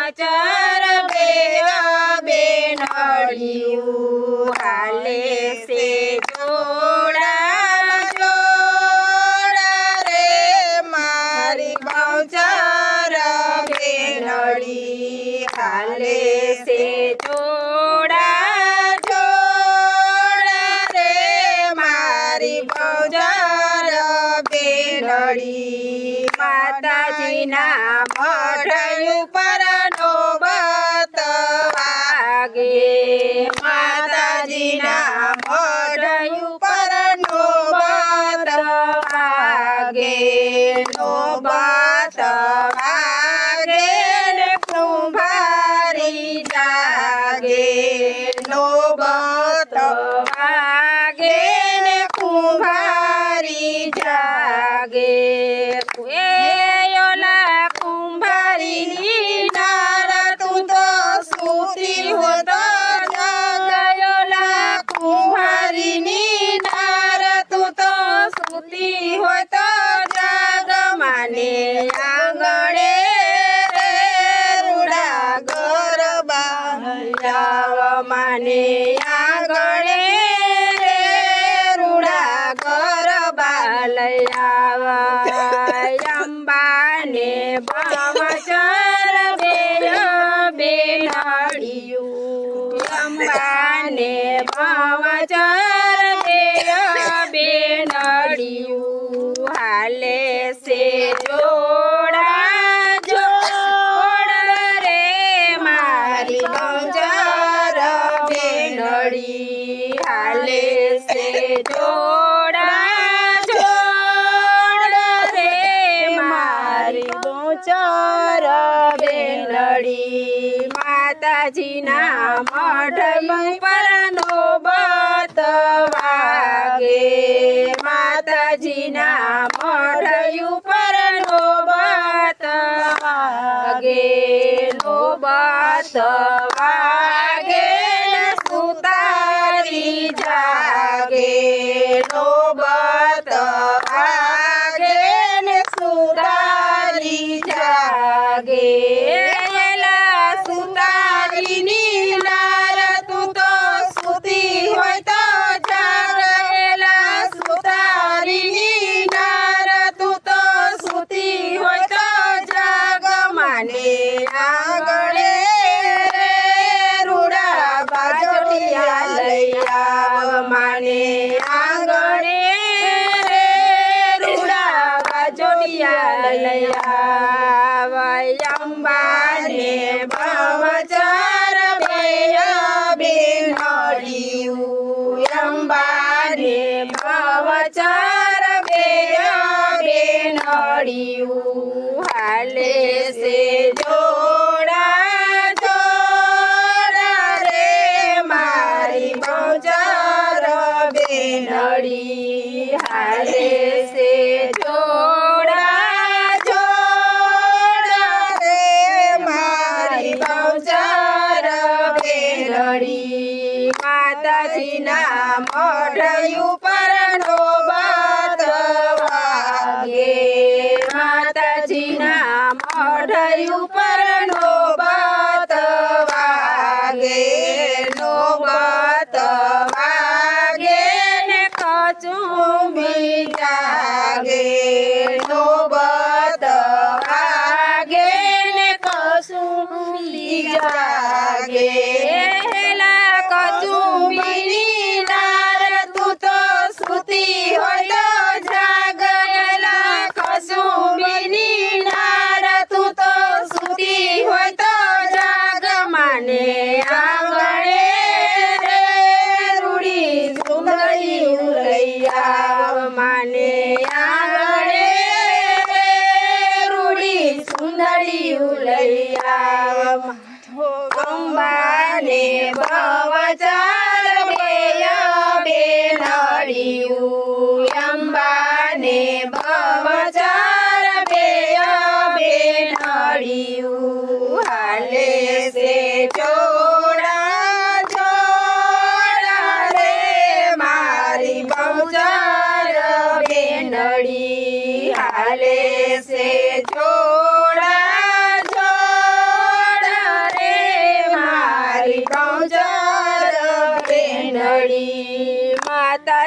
બહુચર બે બેનડિયું હાલે છે જોડા જોડા રે મારી બહુચર બેનડી હાલે છે જોડા જોડા રે મારી બહુચર બેનડી માતાજીના મઢ ઉપર નોબત વાગે માતાજીના મઢ ઉપર નોબત વાગે નોબત વાગે ને કુંભારી જાગે નોબત વાગે ને કુંભારી જાગે માને આંગણે રે રૂડા ગરબા લઈ આવા અંબાને બહુચર બે બેનડિયું અંબાને બહુચર બે બેનડિયું હાલે છે જોડા જોડા રે મારી બહુચર બેનડી હાલે છે જોડા જોડા રે મારી બહુચર બેનડી માતાજીના મઢ ઉપર નોબત વાગે માતાજીના મઢ ઉપર નોબત વાગે નોબત વાગે સુતારી જાગે નોબત વાગે ને સુતારી જાગે એલા સુતારીની નાર તું તો સુતી હોય તો જાગેલા સુતારીની નાર તું તો સુતી હોય તો જાગ માને આંગણે રે રૂડા બાજોટિયા લઈ આવ માને આંગણે રે રૂડા બાજોટિયા લઈ આવ અંબાને બહુચર બે બેનડિયું અંબાને બહુચર બે બેનડિયું હાલે છે જોડા જોડા રે મારી બહુચર બેનડી હાલે છે જોડા જોડા રે મારી બહુચર બેનડી માતાજીના મઢ ઉપર નોબત વાગે માતાજીના મઢ ઉપર નોબત વાગે નોબત વાગે ને કચુંબી જાગે નોબત વાગે ને કચુંબી જાગે હેલા કચુંબીની નાર તું તો સુતી હોય તો જાગેલા કચુંબીની નાર તું તો સુતી હોય તો જાગ માને આંગણે રે રૂડી સુંદરી લઈ આવ માને આંગણે રે રૂડી સુંદરી લઈ આવ અંબાને બહુચર બે બેનડિયું અંબાને બહુચર બે બેનડિયું હાલે છે જોડા જોડા રે મારી બહુચર બેનડી હાલે છે જોડા જોડા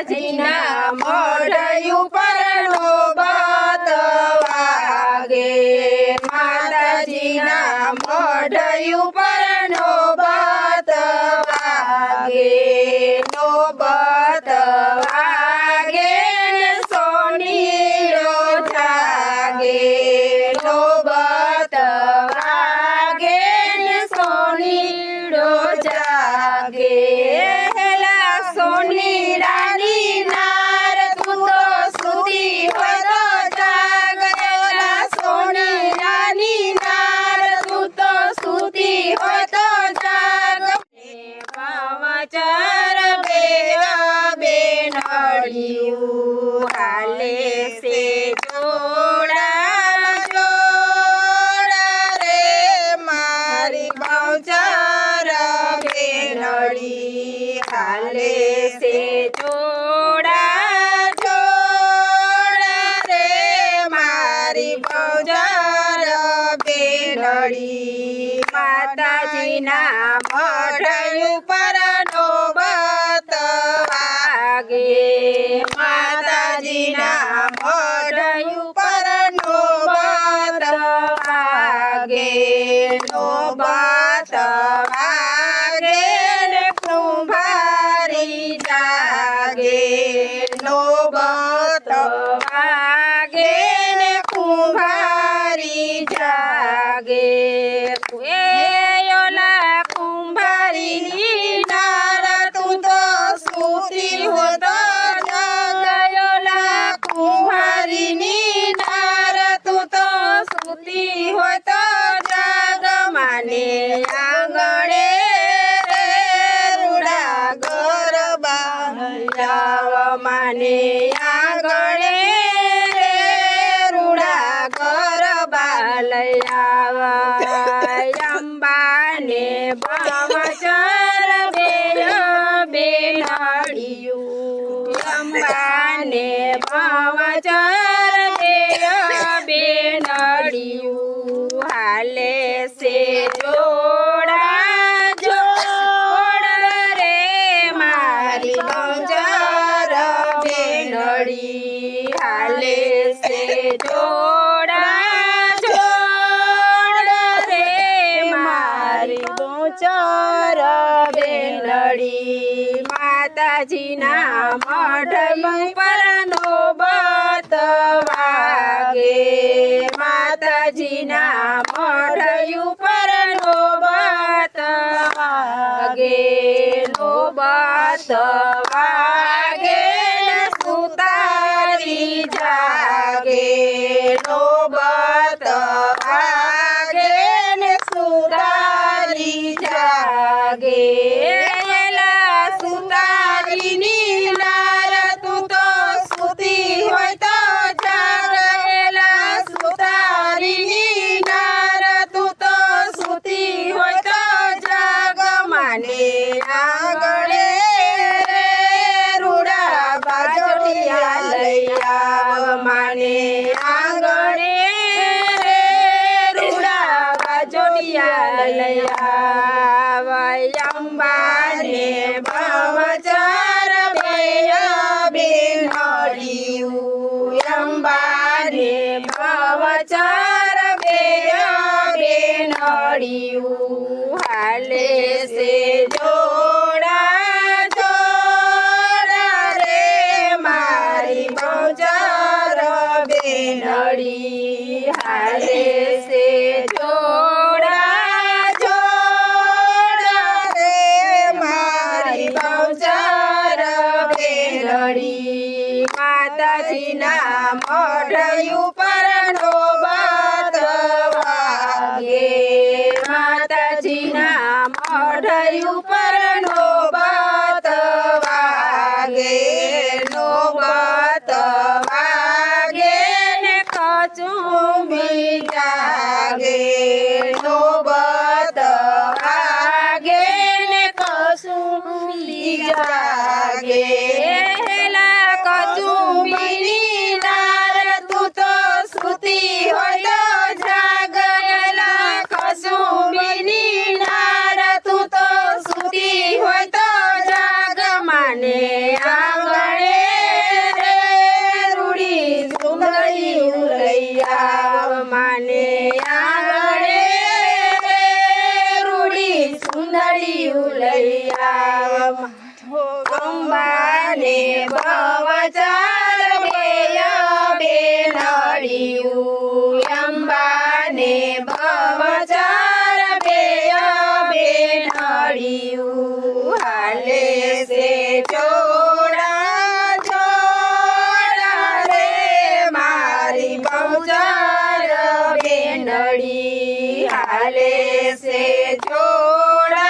માતાજીના મઢ ઉપરનો બત વાગે માતાજીના મઢ ઉપરનો બત વાગે નોબત વાગે ને સોનીડો જાગે નોબત વાગે ને સોનીડો જાગે હેલા સોનીડાની નાર તું તો સુતી હોય તો જાગેલા સોનીડાની નાર તું તો સુતી હોય તો જાગ પવચર બેનડિયું હાલે છે જોડા જોડા રે મારી પવચર બેનડી હાલે છે જોડા જોડા રે મારી પવચર બેનડી માતાજીના મઢ ઉપરનો બત વાગે માતાજીના મઢ ઉપરનો બત વાગે નોબત વાગે ને કુંભારી જાગે નોબત વાગે ને કુંભારી જાગે ઓલા કુંભારીની નાર તું તો સુતી હો તો જાગયોલા કુંભારીની નાર તું તો સુતી હો તો જાગ માને આંગણે રે રૂડા ગરબા જાવ માને આંગણે રે રૂડા ગરબા લઈ આવા અંબાને પવચર બેનડિયું અંબાને પવચર બેનડિયું હાલે છે જોડા જોડા રે મારી પવચર બેનડી હાલે છે જોડા જોડા રે મારી પવચર બેનડી માતાજીના મઢ ઉપરનો બત વાગે માતાજીના મઢ ઉપરનો બત વાગે નોબત વાગે સુતારી જાગે નોબત વાગે ને સુતારી જાગે સુતારીની નાર તું તો સુતી હોય તો જાગેલા સુતારીની નાર તું તો સુતી હોય તો જાગ માને આંગણે રે રૂડા બાજોટિયા લઈ આવ માને આંગણે રે રૂડા બાજોટિયા લઈ આવ અંબાને પવચર બેનડિયું અંબાને પવચર બેનડિયું હાલે છે જોડા જોડા રે મારી પવચર બેનડી હાલે છે જોડા જોડા રે મારી પવચર બેનડી માતાજીના મઢ ઉપરનો બત વાગે માતાજીના મઢ ઉપરનો બત વાગે નોબત વાગે ને કચુંબી જાગે નોબત વાગે ને કચુંબી જાગે હેલા કચુંબીની નાર તું તો સુતી હોય તો જાગેલા કચુંબીની નાર તું તો નળિયું લઈ આવ અંબાને બહુચર બેય બે નળિયું અંબાને બહુચર બેય બે નળિયું હાલે છે જોડા જોડા રે મારી બહુચર બેનડી હાલે છે જોડા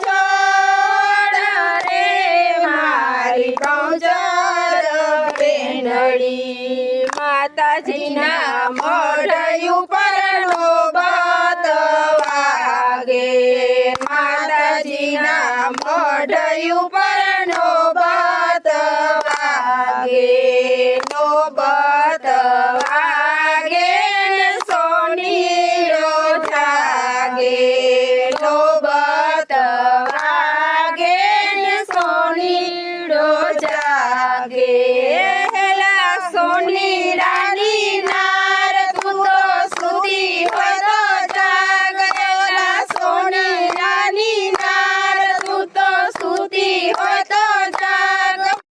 જોડા રે મારી બહુચર બેનડી માતાજીના મોઢ ઉપર નોબત વાગે માતાજીના મોઢ ઉપર